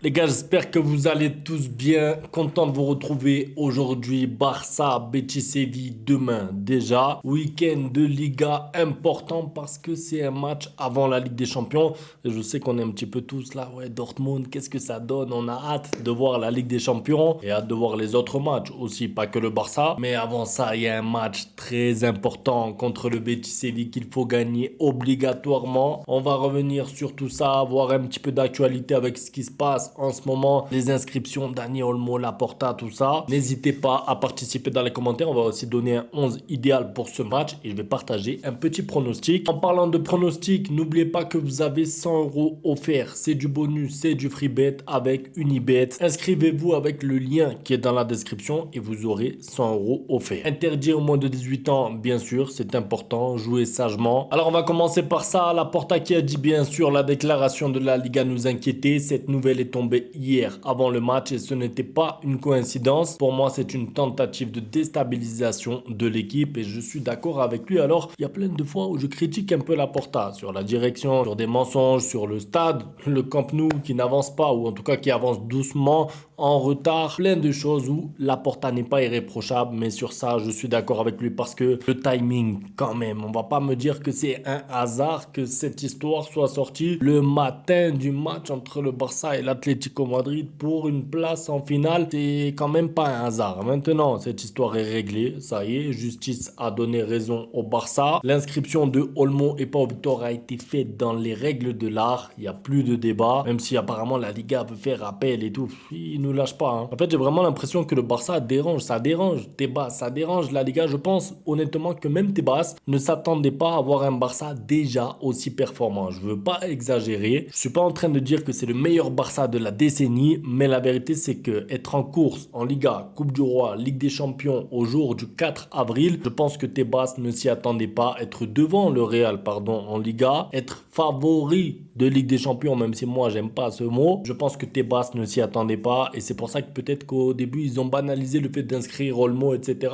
Les gars, j'espère que vous allez tous bien. Content de vous retrouver aujourd'hui. Barça, Betis Séville demain déjà. Week-end de Liga important parce que c'est un match avant la Ligue des Champions. Et je sais qu'on est un petit peu tous là. Ouais, Dortmund, qu'est-ce que ça donne? On a hâte de voir la Ligue des Champions et hâte de voir les autres matchs aussi, pas que le Barça. Mais avant ça, il y a un match très important contre le Betis Séville qu'il faut gagner obligatoirement. On va revenir sur tout ça, voir un petit peu d'actualité avec ce qui se passe en ce moment, les inscriptions, Dani Olmo, Laporta, tout ça. N'hésitez pas à participer dans les commentaires. On va aussi donner un 11 idéal pour ce match et je vais partager un petit pronostic. En parlant de pronostic, n'oubliez pas que vous avez 100 euros offerts. C'est du bonus, c'est du free bet avec Unibet. Inscrivez-vous avec le lien qui est dans la description et vous aurez 100 euros offerts. Interdit au moins de 18 ans, bien sûr, c'est important. Jouez sagement. Alors on va commencer par ça. Laporta qui a dit bien sûr la déclaration de la Liga nous inquiétait. Cette nouvelle est tombé hier avant le match et ce n'était pas une coïncidence. Pour moi, c'est une tentative de déstabilisation de l'équipe et je suis d'accord avec lui. Alors, il y a plein de fois où je critique un peu Laporta sur la direction, sur des mensonges, sur le stade, le Camp Nou qui n'avance pas ou en tout cas qui avance doucement, en retard, plein de choses où Laporta n'est pas irréprochable, mais sur ça, je suis d'accord avec lui parce que le timing, quand même, on va pas me dire que c'est un hasard que cette histoire soit sortie le matin du match entre le Barça et l'Atlético Madrid pour une place en finale. C'est quand même pas un hasard. Maintenant, cette histoire est réglée, ça y est, justice a donné raison au Barça. L'inscription de Olmo et Pau Victor a été faite dans les règles de l'art, il n'y a plus de débat, même si apparemment la Liga veut faire appel et tout, il nous lâche pas. En fait, j'ai vraiment l'impression que le Barça dérange, ça dérange Tebas, ça dérange la Liga. Je pense honnêtement que même Tebas ne s'attendait pas à voir un Barça déjà aussi performant. Je veux pas exagérer, je suis pas en train de dire que c'est le meilleur Barça de la décennie, mais la vérité c'est que être en course en Liga, Coupe du Roi, Ligue des Champions au jour du 4 avril, je pense que Tebas ne s'y attendait pas. Être devant le Real, pardon, en Liga, être favori de Ligue des Champions, même si moi j'aime pas ce mot, je pense que Tebas ne s'y attendait pas et c'est pour ça que peut-être qu'au début ils ont banalisé le fait d'inscrire Olmo, etc.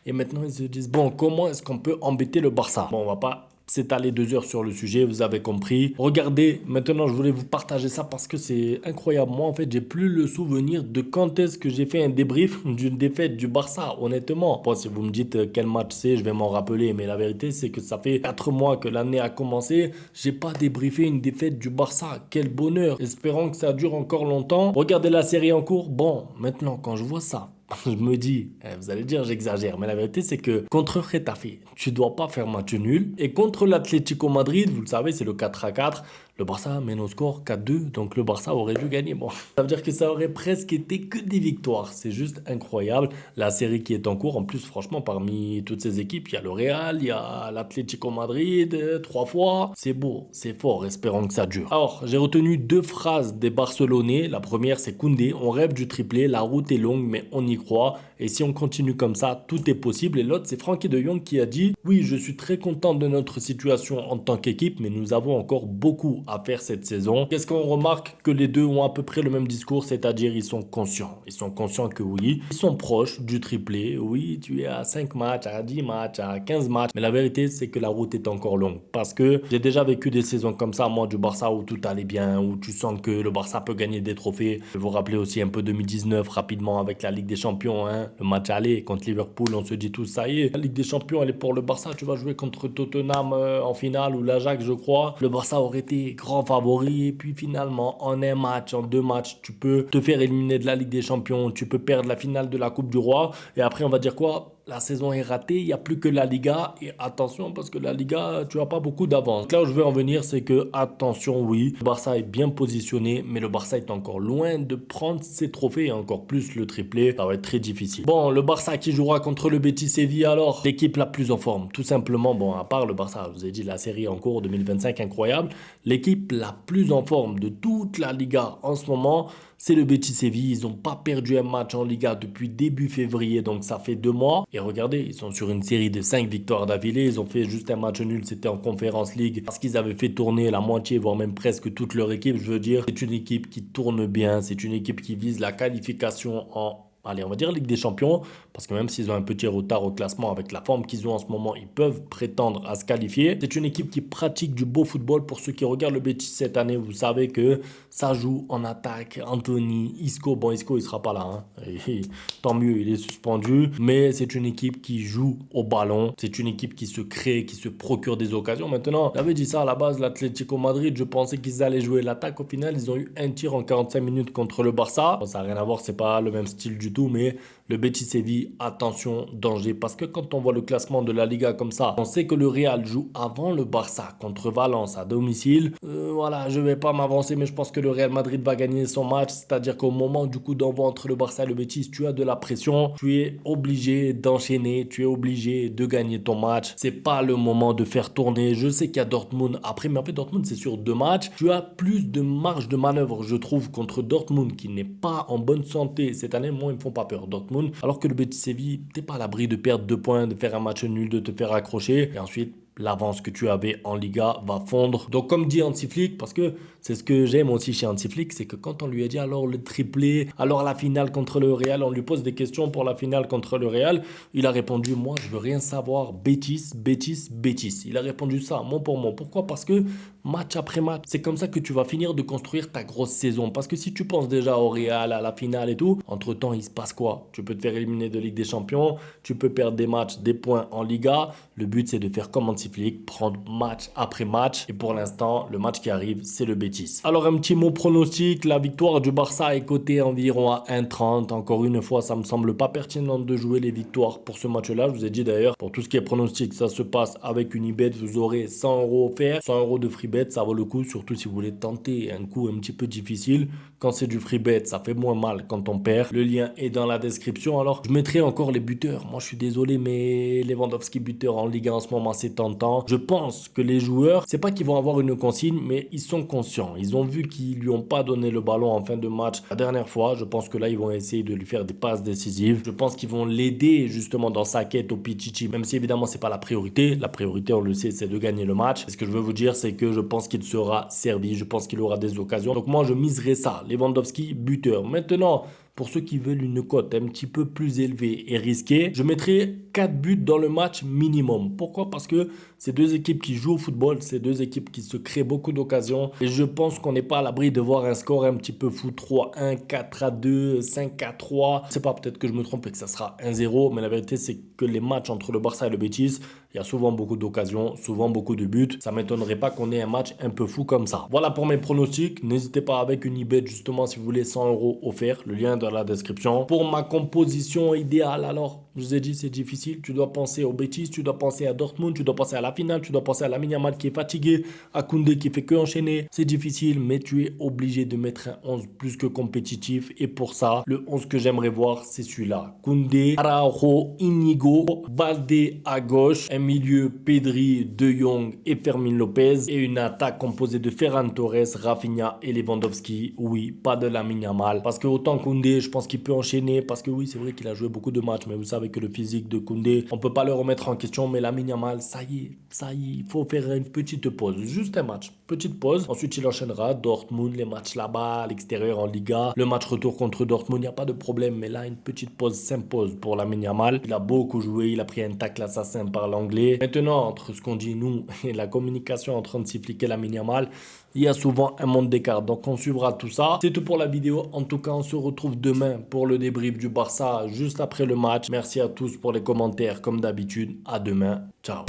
Et maintenant ils se disent bon, comment est-ce qu'on peut embêter le Barça? Bon, on va pas s'étaler 2 heures sur le sujet, vous avez compris. Regardez, maintenant je voulais vous partager ça parce que c'est incroyable. Moi en fait j'ai plus le souvenir de quand est-ce que j'ai fait un débrief d'une défaite du Barça, honnêtement. Bon, si vous me dites quel match c'est, je vais m'en rappeler, mais la vérité c'est que ça fait 4 mois que l'année a commencé, j'ai pas débriefé une défaite du Barça. Quel bonheur, espérons que ça dure encore longtemps. Regardez la série en cours, bon, maintenant quand je vois ça, je me dis, vous allez dire j'exagère, mais la vérité c'est que contre Getafe, tu dois pas faire match nul. Et contre l'Atlético Madrid, vous le savez, c'est le 4-4. Le Barça mène au score 4-2, donc le Barça aurait dû gagner. Bon, ça veut dire que ça aurait presque été que des victoires. C'est juste incroyable. La série qui est en cours, en plus, franchement, parmi toutes ces équipes, il y a le Real, il y a l'Atlético Madrid, 3 fois. C'est beau, c'est fort, espérons que ça dure. Alors, j'ai retenu 2 phrases des Barcelonais. La première, c'est Koundé. On rêve du triplé, la route est longue, mais on y croit. Et si on continue comme ça, tout est possible. Et l'autre, c'est Frankie de Jong qui a dit: oui, je suis très content de notre situation en tant qu'équipe, mais nous avons encore beaucoup à faire cette saison. Qu'est-ce qu'on remarque? Que les deux ont à peu près le même discours, c'est-à-dire ils sont conscients. Ils sont conscients que oui, ils sont proches du triplé. Oui, tu es à 5 matchs, à 10 matchs, à 15 matchs. Mais la vérité, c'est que la route est encore longue. Parce que j'ai déjà vécu des saisons comme ça, moi, du Barça, où tout allait bien, où tu sens que le Barça peut gagner des trophées. Je vais vous rappeler aussi un peu 2019 rapidement avec la Ligue des Champions, hein. Le match aller contre Liverpool, on se dit tous, ça y est, la Ligue des Champions, elle est pour le Barça. Tu vas jouer contre Tottenham en finale ou l'Ajax, je crois. Le Barça aurait été grand favori. Et puis finalement, en un match, en 2 matchs, tu peux te faire éliminer de la Ligue des Champions. Tu peux perdre la finale de la Coupe du Roi. Et après, on va dire quoi? La saison est ratée, il n'y a plus que la Liga. Et attention, parce que la Liga, tu n'as pas beaucoup d'avance. Là où je veux en venir, c'est que, attention, oui, le Barça est bien positionné, mais le Barça est encore loin de prendre ses trophées, et encore plus le triplé. Ça va être très difficile. Bon, le Barça qui jouera contre le Betis Séville, alors, l'équipe la plus en forme. Tout simplement, bon, à part le Barça, je vous ai dit, la série en cours 2025, incroyable. L'équipe la plus en forme de toute la Liga en ce moment, c'est le Betis Séville. Ils n'ont pas perdu un match en Liga depuis début février, donc ça fait 2 mois. Et regardez, ils sont sur une série de 5 victoires d'affilée. Ils ont fait juste un match nul, c'était en Conference League, parce qu'ils avaient fait tourner la moitié, voire même presque toute leur équipe. Je veux dire, c'est une équipe qui tourne bien, c'est une équipe qui vise la qualification en allez, on va dire Ligue des Champions, parce que même s'ils ont un petit retard au classement avec la forme qu'ils ont en ce moment, ils peuvent prétendre à se qualifier. C'est une équipe qui pratique du beau football. Pour ceux qui regardent le Betis cette année, vous savez que ça joue en attaque. Anthony, Isco, bon Isco il sera pas là, hein. Et tant mieux, il est suspendu, mais c'est une équipe qui joue au ballon, c'est une équipe qui se crée, qui se procure des occasions. Maintenant, j'avais dit ça à la base, l'Atlético Madrid, je pensais qu'ils allaient jouer l'attaque. Au final, ils ont eu un tir en 45 minutes contre le Barça. Bon, ça n'a rien à voir, c'est pas le même style du tout, mais le Betis Séville, attention, danger. Parce que quand on voit le classement de la Liga comme ça, on sait que le Real joue avant le Barça contre Valence à domicile. Voilà, je vais pas m'avancer, mais je pense que le Real Madrid va gagner son match. C'est-à-dire qu'au moment du coup d'envoi entre le Barça et le Betis, tu as de la pression. Tu es obligé d'enchaîner, tu es obligé de gagner ton match. C'est pas le moment de faire tourner. Je sais qu'il y a Dortmund après, mais en fait Dortmund c'est sur 2 matchs. Tu as plus de marge de manœuvre, je trouve, contre Dortmund qui n'est pas en bonne santé cette année. Moi, ils me font pas peur, Dortmund. Alors que le Betis Séville, t'es pas à l'abri de perdre 2 points, de faire un match nul, de te faire accrocher. Et ensuite, l'avance que tu avais en Liga va fondre. Donc comme dit Hansi Flick, parce que c'est ce que j'aime aussi chez Hansi Flick, c'est que quand on lui a dit alors le triplé, alors la finale contre le Real, on lui pose des questions pour la finale contre le Real, il a répondu moi je veux rien savoir, Betis, Betis, Betis. Il a répondu ça mot pour mot. Pourquoi? Parce que match après match, c'est comme ça que tu vas finir de construire ta grosse saison. Parce que si tu penses déjà au Real, à la finale et tout, entre temps il se passe quoi? Tu peux te faire éliminer de Ligue des Champions, tu peux perdre des matchs, des points en Liga. Le but c'est de faire comme Hansi Flick, prendre match après match. Et pour l'instant, le match qui arrive, c'est le Betis. Alors un petit mot pronostic, la victoire du Barça est cotée environ à 1,30. Encore une fois, ça me semble pas pertinent de jouer les victoires pour ce match-là. Je vous ai dit d'ailleurs, pour tout ce qui est pronostic, ça se passe avec une ibet. Vous aurez 100 € offerts, 100 € de free bet, ça vaut le coup, surtout si vous voulez tenter un coup un petit peu difficile. Quand c'est du free bet, ça fait moins mal quand on perd. Le lien est dans la description. Alors, je mettrai encore les buteurs. Moi, je suis désolé, mais Lewandowski buteur en Ligue 1 en ce moment, c'est tentant. Je pense que les joueurs, c'est pas qu'ils vont avoir une consigne, mais ils sont conscients. Ils ont vu qu'ils lui ont pas donné le ballon en fin de match la dernière fois. Je pense que là, ils vont essayer de lui faire des passes décisives. Je pense qu'ils vont l'aider justement dans sa quête au Pichichi, même si évidemment, c'est pas la priorité. La priorité, on le sait, c'est de gagner le match. Ce que je veux vous dire, c'est que je pense qu'il sera servi. Je pense qu'il aura des occasions. Donc moi, je miserai ça. Lewandowski, buteur. Maintenant, pour ceux qui veulent une cote un petit peu plus élevée et risquée, je mettrai 4 buts dans le match minimum. Pourquoi? Parce que c'est deux équipes qui jouent au football, c'est deux équipes qui se créent beaucoup d'occasions. Et je pense qu'on n'est pas à l'abri de voir un score un petit peu fou. 3-1, 4-2, 5-3. Je sais pas, peut-être que je me trompe et que ça sera 1-0. Mais la vérité, c'est que les matchs entre le Barça et le Betis, il y a souvent beaucoup d'occasions, souvent beaucoup de buts. Ça ne m'étonnerait pas qu'on ait un match un peu fou comme ça. Voilà pour mes pronostics. N'hésitez pas avec une ibet justement si vous voulez 100 € offerts. Le lien est dans la description. Pour ma composition idéale, alors, je vous ai dit, c'est difficile. Tu dois penser au Betis, tu dois penser à Dortmund, tu dois penser à la finale, tu dois penser à Lamine Yamal qui est fatigué, à Koundé qui fait que enchaîner. C'est difficile, mais tu es obligé de mettre un 11 plus que compétitif. Et pour ça, le 11 que j'aimerais voir, c'est celui-là. Koundé, Araujo, Inigo, Balde à gauche, un milieu Pedri, De Jong et Fermin Lopez et une attaque composée de Ferran Torres, Rafinha et Lewandowski. Oui, pas de Lamine Yamal. Parce que autant Koundé, je pense qu'il peut enchaîner. Parce que oui, c'est vrai qu'il a joué beaucoup de matchs, mais vous savez que le physique de Koundé, on peut pas le remettre en question. Mais Lamine Yamal, ça y est, il faut faire une petite pause. Juste un match, petite pause. Ensuite, il enchaînera Dortmund, les matchs là-bas, à l'extérieur en Liga. Le match retour contre Dortmund, il n'y a pas de problème. Mais là, une petite pause s'impose pour Lamine Yamal. Il a beaucoup joué, il a pris un tacle assassin par l'anglais. Maintenant, entre ce qu'on dit nous et la communication entre Hansi Flick et Lamine Yamal, il y a souvent un monde d'écart. Donc on suivra tout ça. C'est tout pour la vidéo. En tout cas, on se retrouve demain pour le débrief du Barça juste après le match. Merci à tous pour les commentaires comme d'habitude. À demain. Ciao.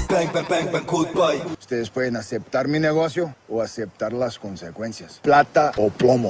Bang, bang, bang, bang, good boy. Ustedes pueden aceptar mi negocio o aceptar las consecuencias. Plata o plomo.